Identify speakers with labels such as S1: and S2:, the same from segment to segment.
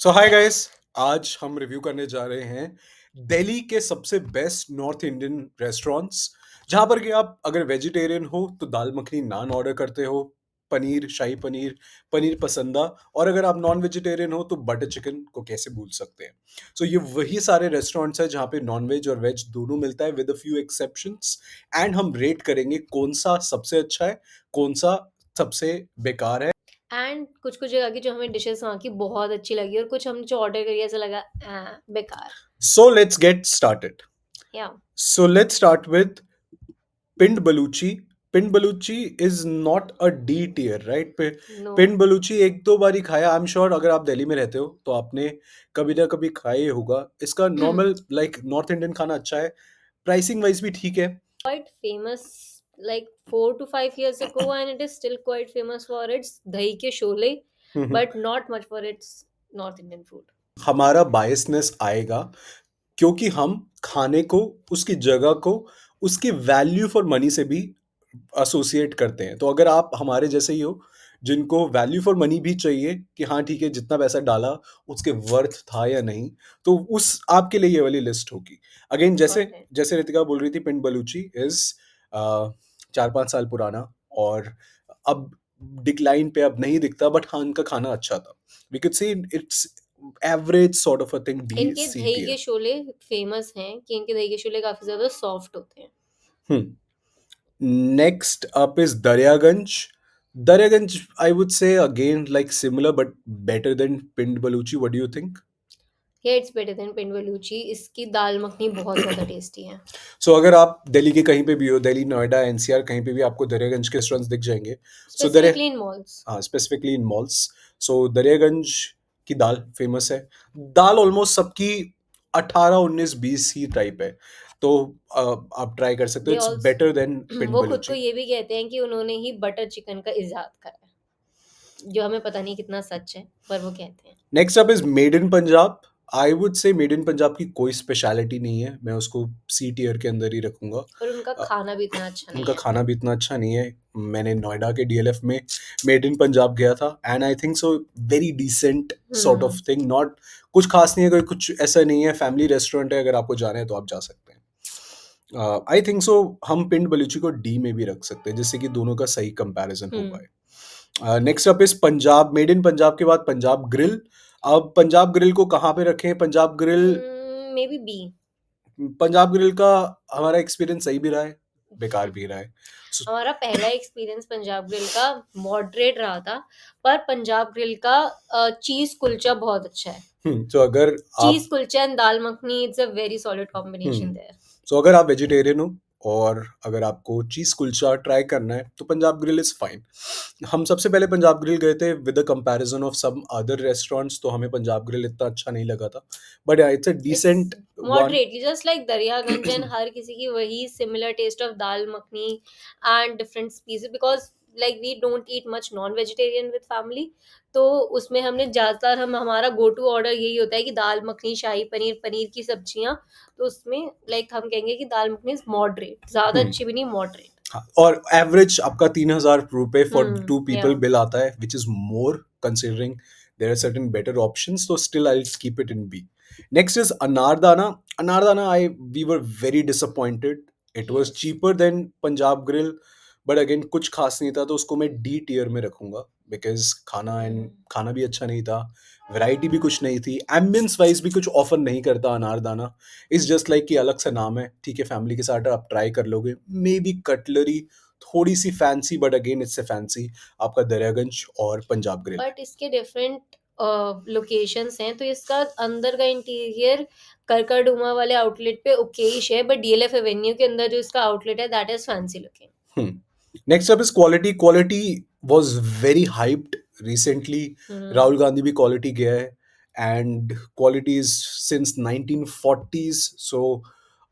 S1: सो hi guys, आज हम review करने जा रहे हैं दिल्ली के सबसे बेस्ट नॉर्थ इंडियन रेस्टोरेंट्स, जहां पर कि आप अगर वेजिटेरियन हो तो दाल मखनी नान ऑर्डर करते हो, पनीर शाही पनीर, पनीर पसंदा, और अगर आप नॉन वेजिटेरियन हो तो बटर चिकन को कैसे भूल सकते हैं। सो ये वही सारे रेस्टोरेंट्स हैं जहां पे नॉन वेज और वेज दोनों मिलता है with a few exceptions. And हम रेट करेंगे कौन सा सबसे अच्छा है, कौन सा सबसे बेकार है।
S2: एंड कुछ कुछ जगह की जो हमें डिशेस वहाँ की बहुत अच्छी लगी और कुछ हमने जो ऑर्डर करी ऐसा लगा बेकार।
S1: So let's get started.
S2: Yeah
S1: So let's start with Pind Baluchi. Pind Baluchi is not a D tier, right?
S2: No.
S1: Pind Baluchi एक दो बार ही खाया। आई एम श्योर अगर आप दिल्ली में रहते हो तो आपने कभी ना कभी खाया ही होगा। इसका नॉर्मल लाइक नॉर्थ इंडियन खाना अच्छा है, प्राइसिंग वाइज भी ठीक है।
S2: Quite famous like 4 to 5 years ago and it is still quite famous for its dahi ke shole
S1: hmm.
S2: but not much for its North Indian food.
S1: हमारा biasness आएगा क्योंकि हम खाने को, उसकी जगह को, उसकी वैल्यू फॉर मनी से भी एसोसिएट करते हैं। तो अगर आप हमारे जैसे ही हो जिनको वैल्यू फॉर मनी भी चाहिए कि हाँ ठीक है, जितना पैसा डाला उसके वर्थ था या नहीं, तो उस आपके लिए ये वाली लिस्ट होगी। अगेन जैसे
S2: Got it.
S1: जैसे रितिका बोल रही थी, पिंड बलूची इज 4-5 साल पुराना और अब डिक्लाइन पे अब नहीं दिखता, बट हाँ उनका खाना अच्छा था। We could see it's average sort of a thing, D
S2: इनके
S1: सी
S2: दही
S1: टियर।
S2: के शोले फेमस हैं कि इनके दही के शोले काफी ज्यादा सॉफ्ट होते हैं.
S1: Hmm. Next up is Daryaganj. Daryaganj, I would say again like similar but better than Pind Baluchi. What do you think?
S2: Yeah, it's better than पिंड बलूची. इसकी दाल मखनी बहुत ज्यादा टेस्टी है.
S1: सो अगर आप दिल्ली के कहीं पे भी हो, दिल्ली, नोएडा, एनसीआर, कहीं पे भी आपको दरियागंज के रेस्टोरेंट्स दिख जाएंगे। सो दरिया
S2: स्पेसिफिकली इन मॉल्स.
S1: हाँ, स्पेसिफिकली इन मॉल्स। सो दरियागंज की दाल फेमस है। दाल ऑलमोस्ट सबकी 18, 19, 20 ही टाइप है। तो आप ट्राई कर सकते हो,
S2: दे
S1: इट्स
S2: ऑल्सो
S1: बेटर देन पिंड
S2: वो खुद को
S1: बलूची।
S2: ये भी कहते हैं कि उन्होंने ही बटर चिकन का इजाद करा है, जो हमें पता नहीं कितना सच है पर वो कहते हैं.
S1: Next up is made in Punjab. I would से मेड इन पंजाब की कोई स्पेशलिटी नहीं है, मैं उसको सी टियर के अंदर ही रखूंगा।
S2: और उनका
S1: अ,
S2: खाना भी इतना अच्छा नहीं
S1: उनका
S2: है.
S1: खाना भी इतना अच्छा नहीं है। मैंने नोएडा के डीएलएफ में मेड इन पंजाब गया था and I think so very decent sort of
S2: hmm.
S1: Thing, not कुछ खास नहीं है, कोई कुछ ऐसा नहीं है। फैमिली रेस्टोरेंट है, अगर आपको जाना है तो आप जा सकते हैं। आई थिंक सो हम पिंड बलूची को डी में भी रख सकते हैं, जिससे कि दोनों का सही कंपैरिजन हो
S2: हम्म.
S1: पाए। Next up is Punjab. Made in Punjab के बाद पंजाब ग्रिल। अब पंजाब ग्रिल को कहाँ पे रखें? Punjab grill,
S2: maybe B.
S1: Punjab grill का हमारा एक्सपीरियंस सही भी रहा है, बेकार भी रहा है। So,
S2: हमारा पहला एक्सपीरियंस पंजाब ग्रिल का मॉडरेट रहा था, पर पंजाब ग्रिल का चीज कुलचा बहुत अच्छा है.
S1: तो अगर आप
S2: cheese kulcha and dal makhani, it's a very solid combination
S1: hmm
S2: there.
S1: So अगर आप वेजिटेरियन हो और अगर आपको चीज कुलचा ट्राई करना है तो पंजाब ग्रिल इज फाइन। हम सबसे पहले पंजाब ग्रिल गए थे with the comparison of some other restaurants, तो हमें पंजाब ग्रिल इतना अच्छा नहीं लगा था, but it's a
S2: it's
S1: decent one.
S2: Moderately just like Daryaganj and हर किसी की वही similar taste of dal makhani and different species because like we don't eat much non vegetarian with family. तो उसमें हमने ज़्यादातर हमारा गो टू ऑर्डर यही होता है कि दाल मखनी, शाही पनीर, पनीर की सब्जियां. तो उसमें लाइक हम कहेंगे कि दाल मखनी इज मॉडरेट, ज़्यादा अच्छी भी नहीं, मॉडरेट.
S1: हाँ, और एवरेज आपका 3,000 रुपए फॉर टू
S2: या.
S1: पीपल बिल आता है, which is more considering there are certain better options, तो still I keep it in B. Next is Anardana. Anardana, I we were very disappointed. It was
S2: yes.
S1: Cheaper than Punjab grill, but again कुछ खास नहीं था, तो उसको मैं डी टियर में रखूंगा बिकॉज खाना भी अच्छा नहीं था, वैरायटी भी कुछ नहीं थी, एम्बियंस वाइज भी कुछ ऑफर नहीं करता अनारदाना। इट्स जस्ट लाइक कि अलग सा नाम है, ठीक है, फैमिली के साथ आप ट्राई कर लोगे, मे बी कटलरी थोड़ी सी फैंसी, बट अगेन इससे फैंसी आपका दरियागंज और पंजाब ग्रिल है।
S2: बट इसके डिफरेंट लोकेशंस हैं, तो इसका अंदर का इंटीरियर करकरडुमा वाले आउटलेट पे ओकेश है, बट डीएलएफ एवेन्यू के अंदर जो इसका आउटलेट है that is fancy looking.
S1: Next up is quality. Quality was very hyped recently. Rahul Gandhi भी क्वालिटी गया है and quality is since 1940s। So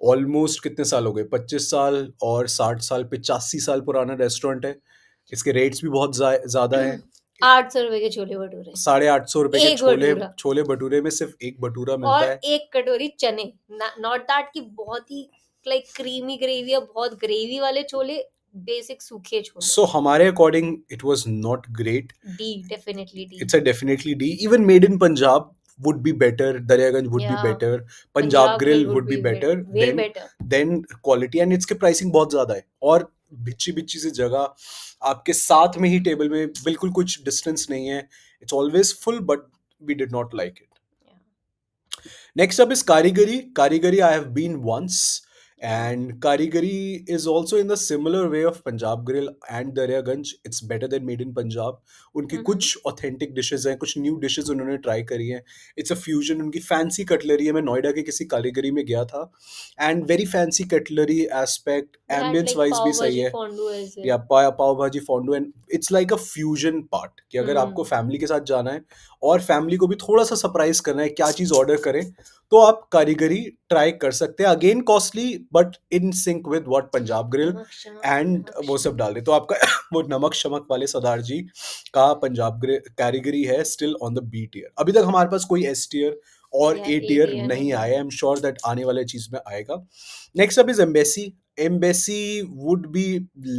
S1: almost कितने साल हो गए? 25 साल और 60 साल, 85 साल पुराना रेस्टोरेंट है। इसके रेट्स भी बहुत ज़्यादा है।
S2: 800 रुपए के छोले भटूरे,
S1: 850 रुपए के
S2: एक
S1: छोले
S2: भटूरा
S1: छोले भटूरे में सिर्फ एक भटूरा
S2: और
S1: मिलता है।
S2: एक कटोरी चने. नॉट दैट की बहुत ही लाइक क्रीमी ग्रेवी या बहुत ग्रेवी वाले छोले, बेसिक सूखे छोले.
S1: सो हमारे according it was not great.
S2: D, definitely D.
S1: It's a definitely D. Even made in Punjab would be better, Daryaganj would be
S2: Yeah,
S1: better, Punjab
S2: Punjab
S1: Grill
S2: Grill
S1: would
S2: would
S1: be
S2: be way,
S1: better
S2: way better.
S1: Then quality and इसके pricing बहुत ज्यादा है और बिच्ची बिच्ची सी जगह आपके साथ में ही टेबल में बिल्कुल कुछ डिस्टेंस नहीं है it's always full but we did not like it
S2: Yeah,
S1: Next up is Karigari. Karigari, I have been once,
S2: yeah.
S1: and Karigari is also in the similar way of Punjab Grill and Daryaganj. It's better than Made in Punjab. उनकी
S2: Mm-hmm.
S1: कुछ authentic dishes हैं, कुछ new dishes उन्होंने try करी हैं. It's a fusion. उनकी fancy cutlery है. मैं नोएडा के किसी कारीगरी में गया था, and very fancy cutlery aspect.
S2: They had
S1: Ambience
S2: like
S1: wise भी
S2: pav
S1: सही
S2: bhaji
S1: है.
S2: fondue as
S1: या
S2: well.
S1: Pav bhaji fondue and it's like a fusion part कि अगर आपको
S2: Mm-hmm.
S1: फैमिली के साथ जाना है और फैमिली को भी थोड़ा सा सरप्राइज करना है क्या चीज ऑर्डर करें तो आप कारीगरी ट्राई कर सकते हैं again costly but in sync with what Punjab grill
S2: Namak shamak,
S1: and
S2: namak
S1: वो सब
S2: shamak.
S1: डाल दे तो आपका वो नमक शमक वाले सरदार जी का पंजाब कारीगरी है still on the B tier अभी तक हमारे पास कोई एस टीयर और
S2: Yeah,
S1: ए टीयर
S2: 80
S1: नहीं
S2: नहीं
S1: आया आई
S2: है.
S1: एम श्योर दैट आने वाले चीज में आएगा next up is embassy Embassy would be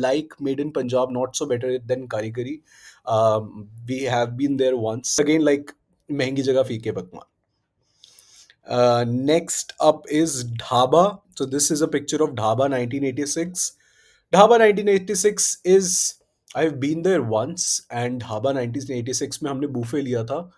S1: like Made in Punjab, not so better than Karigari. We have been there once. Again, like महंगी जगह फीके पकवान. Next up is Dhaba. So this is a picture of Dhaba 1986. Dhaba 1986 is I've been there once and Dhaba 1986 में हमने buffet लिया था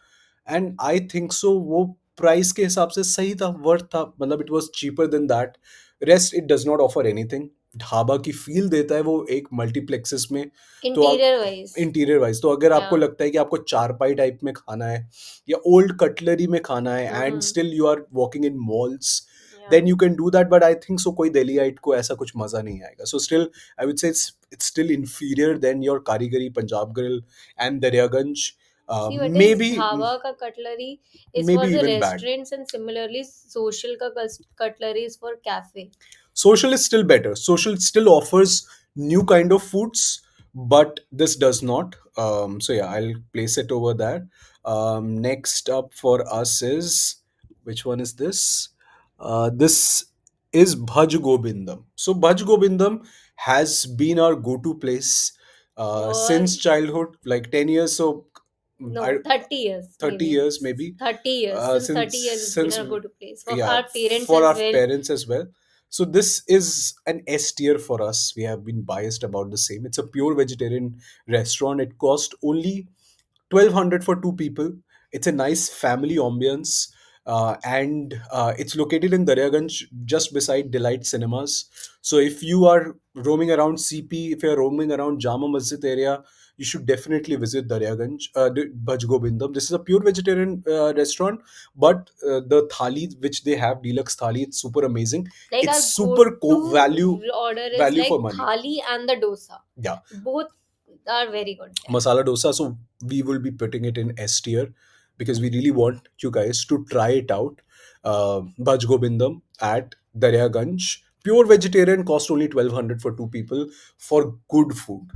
S1: and I think so वो price के हिसाब से सही था वर्थ था मतलब it was cheaper than that rest it does not offer anything dhaba की फील देता है वो एक मल्टीप्लेक्सेस में तो आप
S2: Interior wise.
S1: इंटीरियर वाइज तो अगर आपको
S2: Yeah.
S1: लगता है कि आपको चारपाई टाइप में खाना है या ओल्ड कटलरी में खाना है and
S2: Mm-hmm.
S1: Still you are walking in malls
S2: Yeah.
S1: Then you can do that but I think so कोई दिल्लीite को ऐसा कुछ मजा नहीं आएगा so still I would say it's still inferior than your Karigari Punjab grill and Daryaganj
S2: See what is
S1: maybe
S2: dhaba ka cutlery is for
S1: maybe
S2: the
S1: even bad.
S2: restaurants and similarly social ka cutlery is for cafe.
S1: Social is still better. Social still offers new kind of foods, but this does not. So yeah, I'll place it over there. Next up for us is which one is this? This is Bhaj Gobindam. So Bhaj Gobindam has been our go-to place
S2: For
S1: since childhood, like 10 years. So I
S2: no 30 years
S1: 30
S2: maybe.
S1: years maybe
S2: 30 years. Since
S1: since
S2: 30 years it's been
S1: since
S2: a good place for
S1: yeah
S2: our parents
S1: for
S2: as
S1: our
S2: well.
S1: parents as well so this is an S tier for us we have been biased about the same it's a pure vegetarian restaurant it cost only 1200 for two people it's a nice family ambience and it's located in Daryaganj just beside Delight Cinemas so if you are roaming around CP if you're roaming around Jama Masjid area you should definitely visit Daryaganj, Bhaj Gobindam. This is a pure vegetarian restaurant, but the thali which they have, deluxe thali, it's super amazing.
S2: Like
S1: It's
S2: our
S1: super
S2: go-to order is
S1: value for
S2: like
S1: money.
S2: thali and the dosa.
S1: Yeah,
S2: Both are very good there.
S1: masala dosa. So we will be putting it in S tier because we really want you guys to try it out. Bhaj Gobindam at Daryaganj. Pure vegetarian cost only 1200 for two people for good food.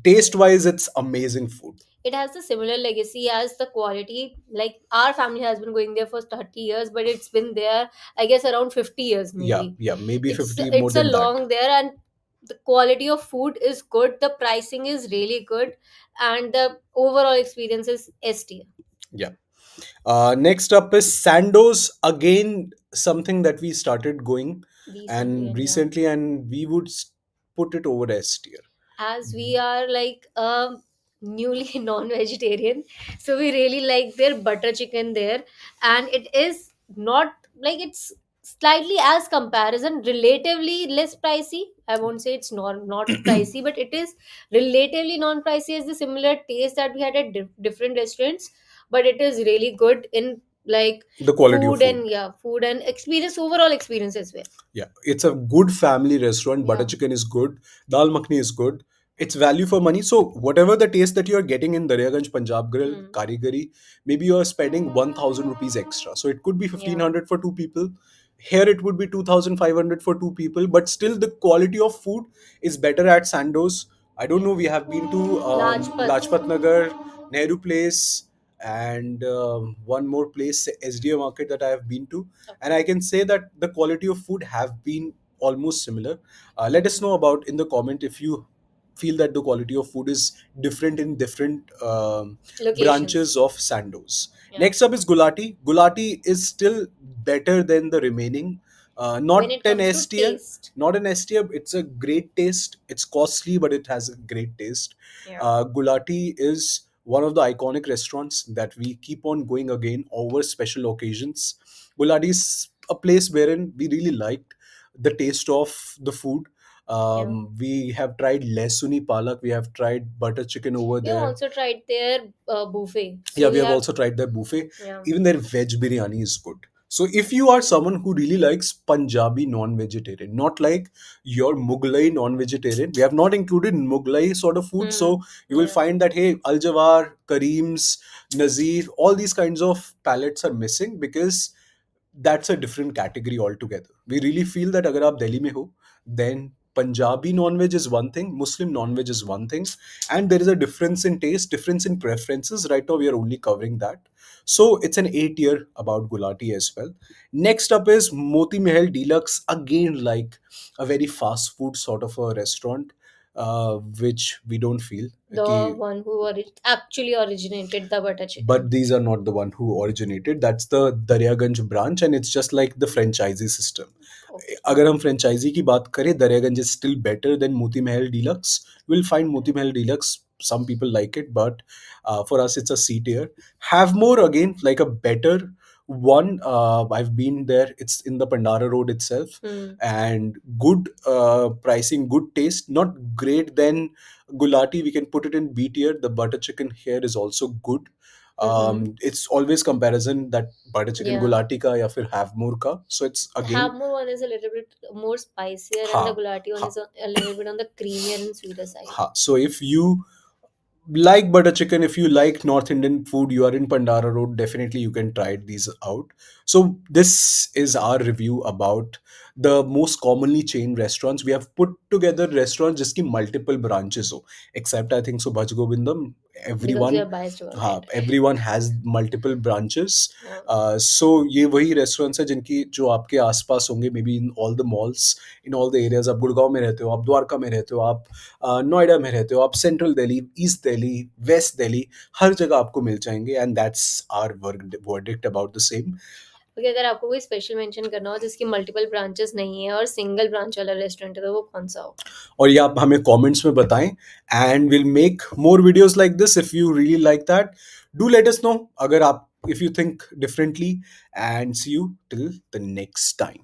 S1: Taste wise, it's amazing food.
S2: It has a similar legacy as the quality. Like our family has been going there for 30 years, but it's been there, I guess, around 50 years
S1: Yeah,
S2: maybe.
S1: yeah, maybe
S2: It's
S1: 50 more
S2: it's a
S1: than that.
S2: long there, and the quality of food is good. The pricing is really good, and the overall experience is S tier.
S1: Yeah. Next up is Sandoz. Again, something that we started going
S2: Recently,
S1: and
S2: and yeah.
S1: recently, and we would put it over S tier.
S2: As we are like newly non-vegetarian, so we really like their butter chicken there, and it is not like it's slightly as comparison relatively less pricey. I won't say it's not pricey, but it is relatively non-pricey as the similar taste that we had at different restaurants, but it is really good in like
S1: The quality of
S2: food
S1: food.
S2: and yeah, food and experience, overall experience as well.
S1: Yeah, it's a good family restaurant. Butter
S2: Yeah.
S1: chicken is good. Dal makhni is good. It's value for money. So whatever the taste that you are getting in Daryaganj Punjab Grill,
S2: Hmm.
S1: Karigari, maybe you are spending 1,000 rupees extra. So it could be
S2: Yeah.
S1: 1,500 for two people. Here it would be 2,500 for two people. But still the quality of food is better at Sandoz. I don't know. We have been to
S2: Lajpat.
S1: Lajpat Nagar, Nehru Place, and one more place, SDA Market that I have been to and I can say that the quality of food have been almost similar let us know about in the comment if you feel that the quality of food is different in different
S2: Locations.
S1: branches of Sandoz.
S2: Yeah.
S1: Next up is Gulati. Gulati is still better than the remaining.
S2: When
S1: Not
S2: it
S1: an
S2: comes to
S1: S tier,
S2: taste.
S1: not an S tier. It's a great taste. It's costly, but it has a great taste.
S2: Yeah.
S1: Gulati is one of the iconic restaurants that we keep on going again over special occasions. Gulati is a place wherein we really liked the taste of the food.
S2: Yeah.
S1: We have tried lesuni palak. We have tried butter chicken over
S2: We
S1: there.
S2: also tried their buffet.
S1: Yeah,
S2: So
S1: we
S2: we
S1: have
S2: have,
S1: also tried their buffet.
S2: yeah.
S1: Even their veg biryani is good. So if you are someone who really likes Punjabi non-vegetarian, not like your Mughlai non-vegetarian, we have not included Mughlai sort of food. So you will
S2: Yeah.
S1: find that hey, Al Jawar, Kareem's, Nazir, all these kinds of palettes are missing because that's a different category altogether. We really feel that अगर आप दिल्ली में हो, then Punjabi non-veg is one thing, Muslim non-veg is one thing, and there is a difference in taste, difference in preferences. Right now, we are only covering that. So it's an A tier about Gulati as well. Next up is Moti Mahal Deluxe, again like a very fast food sort of a restaurant, which we don't feel.
S2: The one who actually originated the butter
S1: But
S2: chicken.
S1: these are not the one who originated. That's the Daryaganj branch, and it's just like the franchisee system.
S2: Okay.
S1: अगर हम franchise की बात करें, Daryaganj is still better than Moti Mahal Deluxe. We'll find Moti Mahal Deluxe. Some people like it, but for us, it's a C tier. Have more again, like a better one. I've been there. It's in the Pandara Road itself,
S2: Hmm.
S1: and good pricing, good taste. Not great than Gulati. We can put it in B tier. The butter chicken here is also good.
S2: Mm-hmm.
S1: It's always comparison that butter chicken
S2: Yeah.
S1: Gulati ka ya fir Have More ka. So it's again
S2: Havmor one is a little bit more spicier, and the
S1: ha
S2: Gulati one
S1: ha
S2: is a little bit on the creamier and sweeter side.
S1: ha. So if you like butter chicken, if you like North Indian food, you are in Pandara Road, definitely you can try these out. So this is our review about the most commonly chained restaurants. We have put together restaurants जिसकी multiple branches हो, except I think so Bhaj Govindam,
S2: Because we
S1: everyone
S2: are biased about
S1: हाँ,
S2: it.
S1: everyone has multiple branches.
S2: Yeah.
S1: So ये वही restaurants है जिनकी जो आपके आसपास होंगे, maybe in all the malls, in all the areas. आप गुड़गांव में रहते हो, आप द्वारका में रहते हो, आप नोएडा में रहते हो, आप central Delhi, east Delhi, west Delhi, हर जगह आपको मिल जाएंगे, and that's our verdict about the same.
S2: क्योंकि अगर आपको कोई स्पेशल मेंशन करना हो जिसकी मल्टीपल ब्रांचेस नहीं है और सिंगल ब्रांच वाला रेस्टोरेंट है, तो वो कौन सा होगा?
S1: और ये आप हमें कमेंट्स में बताएं, and will make more videos like this if you really like that. Do let us know अगर आप, if you think differently, and see you till the next time.